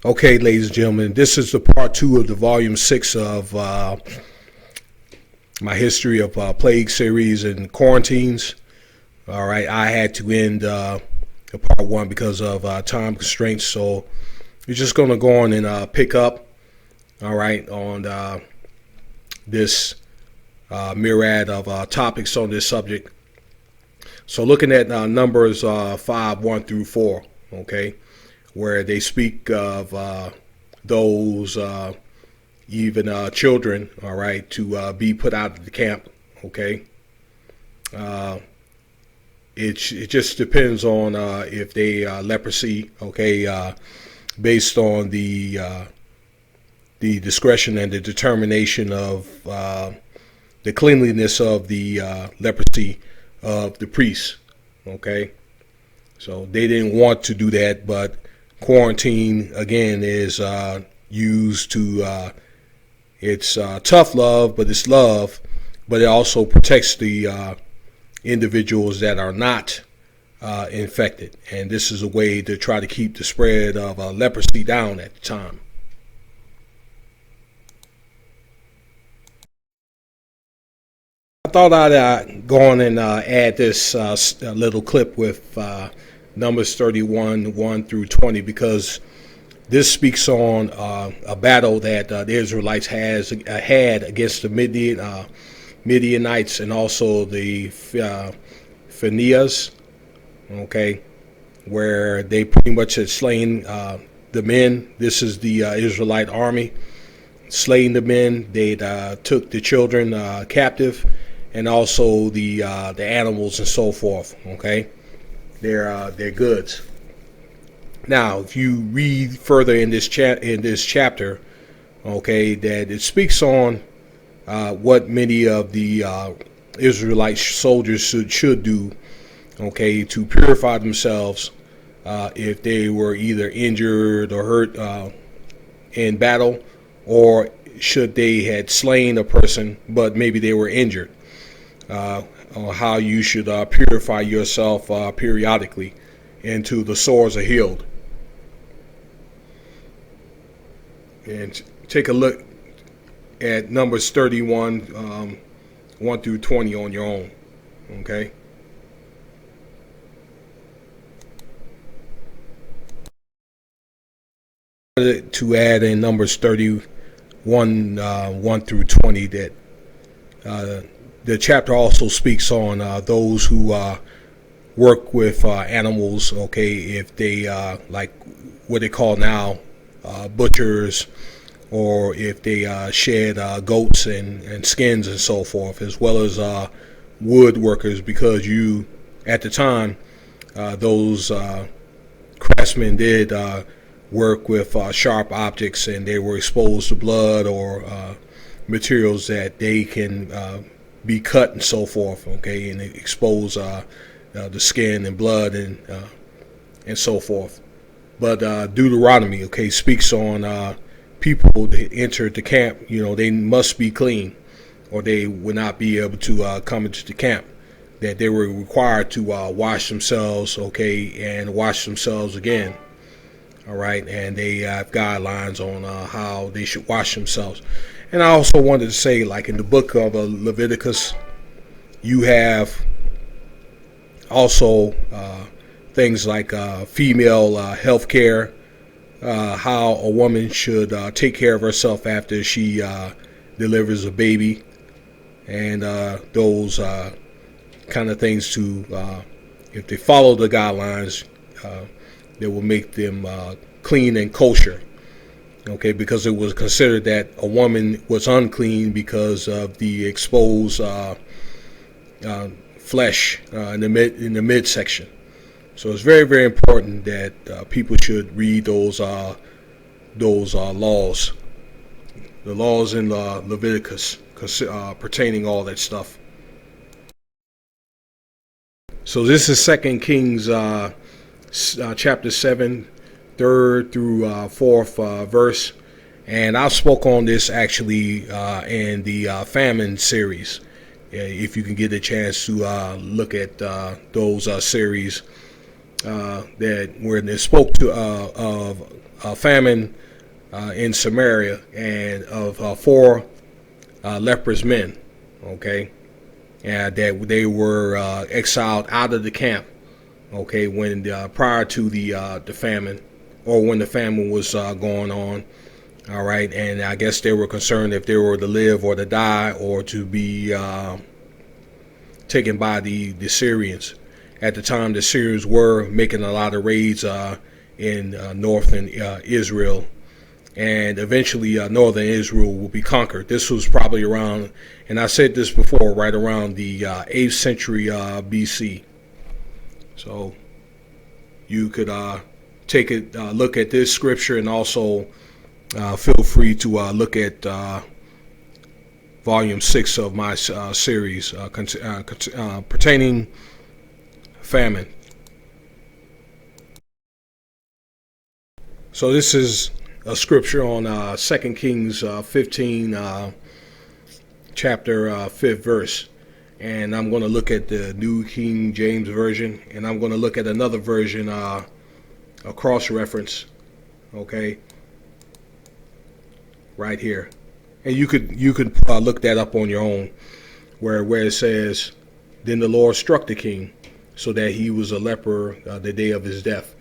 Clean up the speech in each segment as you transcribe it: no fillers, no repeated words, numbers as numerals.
Okay, ladies and gentlemen, this is the part 2 of the volume 6 of my history of plague series and quarantines. All right, I had to end part 1 because of time constraints, so we're just going to go on and pick up, all right, on this myriad of topics on this subject. So looking at Numbers 5, 1 through 4, okay, where they speak of those even children, all right, to be put out of the camp, okay. It just depends on if they leprosy, okay, based on the discretion and the determination of the cleanliness of the leprosy of the priests, okay. So they didn't want to do that, but quarantine again is used to it's tough love, but it's love, but it also protects the individuals that are not infected, and this is a way to try to keep the spread of leprosy down at the time. I thought I'd go on and add this little clip with Numbers 31, 1 through 20, because this speaks on a battle that the Israelites had against the Midianites and also the Phinehas, okay, where they pretty much had slain the men. This is the Israelite army, slaying the men. They took the children captive, and also the animals and so forth, okay. Their goods. Now, if you read further in this chapter, okay, that it speaks on what many of the Israelite soldiers should do, okay, to purify themselves if they were either injured or hurt in battle, or should they had slain a person but maybe they were injured. On how you should purify yourself periodically until the sores are healed. And take a look at Numbers 31, 1 through 20 on your own, okay? To add in Numbers 31, 1 through 20, that the chapter also speaks on those who work with animals, okay, if they like what they call now butchers, or if they shed goats and skins and so forth, as well as wood workers, because at the time those craftsmen did work with sharp objects, and they were exposed to blood or materials that they can be cut and so forth, okay, and expose the skin and blood and so forth. But Deuteronomy, okay, speaks on people that enter the camp. They must be clean, or they would not be able to come into the camp. That they were required to wash themselves, okay, and wash themselves again. All right, and they have guidelines on how they should wash themselves. And I also wanted to say, like in the book of Leviticus, you have also things like female health care, how a woman should take care of herself after she delivers a baby, and those kind of things to, if they follow the guidelines, that will make them clean and kosher. Okay, because it was considered that a woman was unclean because of the exposed flesh in the midsection. So it's very, very important that people should read those laws, the laws in Leviticus pertaining all that stuff. So this is 2 Kings chapter 7. 3rd through 4th verse, and I spoke on this actually in the famine series. If you can get a chance to look at those series, that when it spoke to of famine in Samaria and of four leprous men, okay, and that they were exiled out of the camp, okay, when prior to the famine, or when the famine was going on. All right, and I guess they were concerned if they were to live or to die or to be taken by the Syrians. At the time, the Syrians were making a lot of raids in northern Israel, and eventually northern Israel will be conquered. This was probably around, and I said this before, right around the 8th century BC. So you could take a look at this scripture, and also feel free to look at volume 6 of my series pertaining famine. So this is a scripture on 2 Kings 15, chapter 5th verse. And I'm going to look at the New King James Version, and I'm going to look at another version, a cross-reference, okay, right here. And you could look that up on your own, where it says, "Then the Lord struck the king, so that he was a leper the day of his death.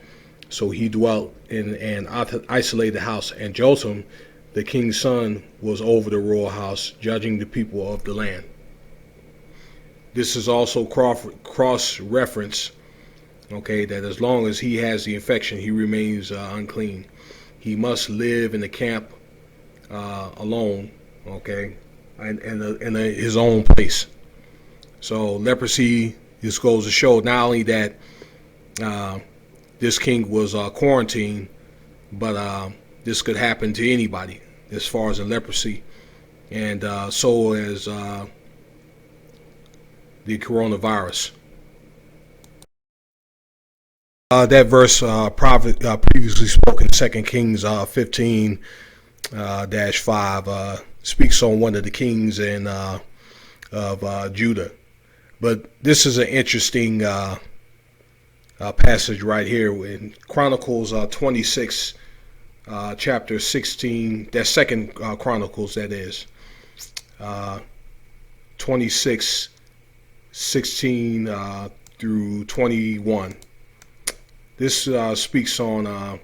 So he dwelt in an isolated house, and Jotham, the king's son, was over the royal house, judging the people of the land." This is also cross-reference, okay, that as long as he has the infection, he remains unclean. He must live in the camp alone, okay, in his own place. So leprosy, this goes to show not only that this king was quarantined, but this could happen to anybody as far as the leprosy, and so as the coronavirus. That verse previously spoken, 2 Kings 15 -5, speaks on one of the kings of Judah. But this is an interesting passage right here in Chronicles 26, chapter 16. That's Second Chronicles, that is 26, 16 through 21. This speaks on.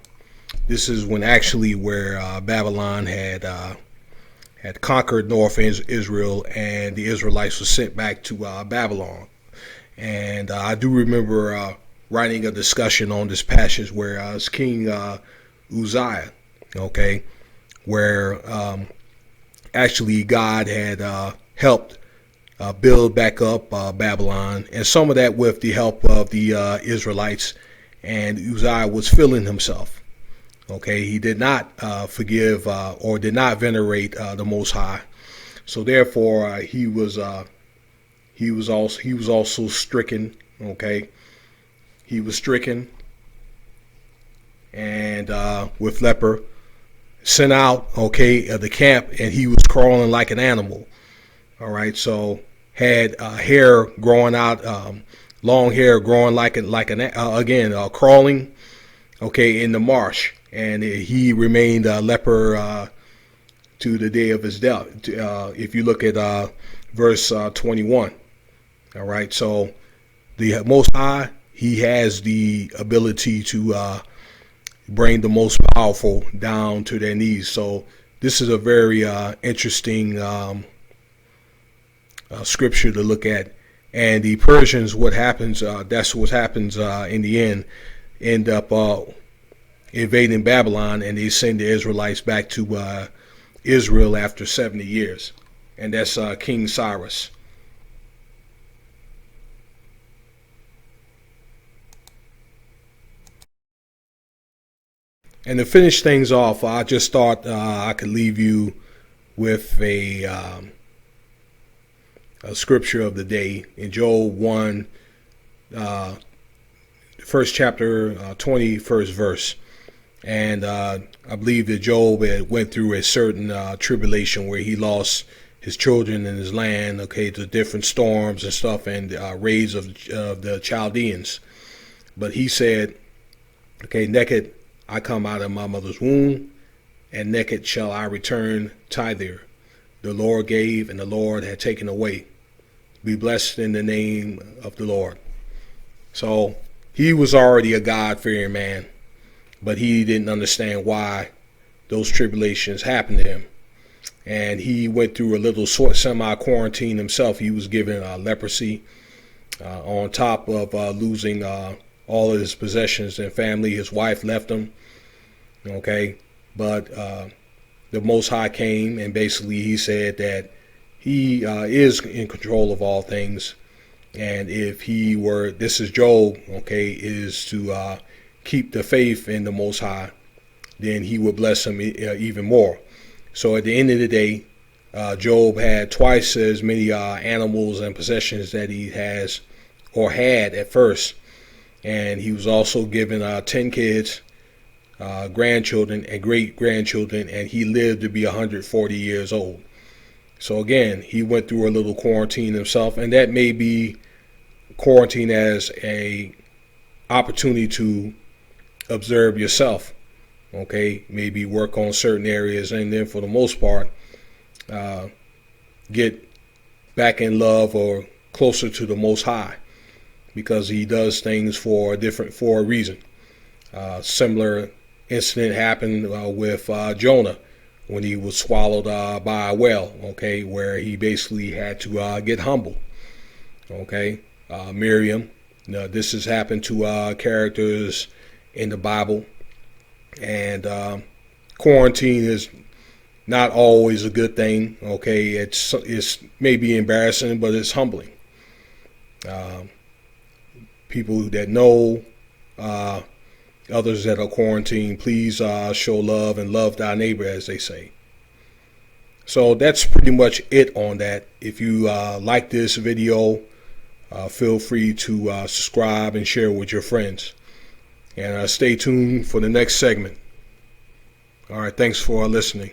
This is when actually where Babylon had conquered North Israel, and the Israelites were sent back to Babylon. And I do remember writing a discussion on this passage where it's King Uzziah, okay, where actually God had helped build back up Babylon, and some of that with the help of the Israelites. And Uzziah was feeling himself. Okay, he did not forgive or did not venerate the Most High. So therefore, he was also stricken. Okay, he was stricken and with leper, sent out. Okay, of the camp, and he was crawling like an animal. All right, so had hair growing out, long hair growing like an crawling. Okay, in the marsh. And he remained a leper to the day of his death. If you look at verse 21. All right. So the Most High, he has the ability to bring the most powerful down to their knees. So this is a very interesting scripture to look at. And the Persians, what happens, that's what happens in the end up invading Babylon, and they send the Israelites back to Israel after 70 years. And that's King Cyrus. And to finish things off, I just thought I could leave you with a scripture of the day in Job 1, first chapter, 21st verse. And I believe that Job had went through a certain tribulation where he lost his children and his land, okay, to different storms and stuff, and raids of the Chaldeans. But he said, okay, naked I come out of my mother's womb, and naked shall I return thither. The Lord gave, and the Lord had taken away. Be blessed in the name of the Lord. So he was already a God-fearing man, but he didn't understand why those tribulations happened to him. And he went through a little semi-quarantine himself. He was given leprosy on top of losing all of his possessions and family. His wife left him. Okay, but the Most High came, and basically he said that he is in control of all things. And if he were, this is Job, okay, is to keep the faith in the Most High, then he would bless him even more. So at the end of the day, Job had twice as many animals and possessions that he has or had at first. And he was also given 10 kids, grandchildren, and great-grandchildren, and he lived to be 140 years old. So again, he went through a little quarantine himself, and that may be quarantine as a opportunity to observe yourself. Okay, maybe work on certain areas, and then for the most part, get back in love or closer to the Most High, because he does things for a reason. Similar incident happened with Jonah when he was swallowed by a whale. Okay, where he basically had to get humble. Okay, Miriam. Now, this has happened to characters in the Bible. And quarantine is not always a good thing. Okay, it's maybe embarrassing, but it's humbling. People that know others that are quarantined, please show love and love thy neighbor, as they say. So that's pretty much it on that. If you like this video, feel free to subscribe and share with your friends. And stay tuned for the next segment. All right, thanks for listening.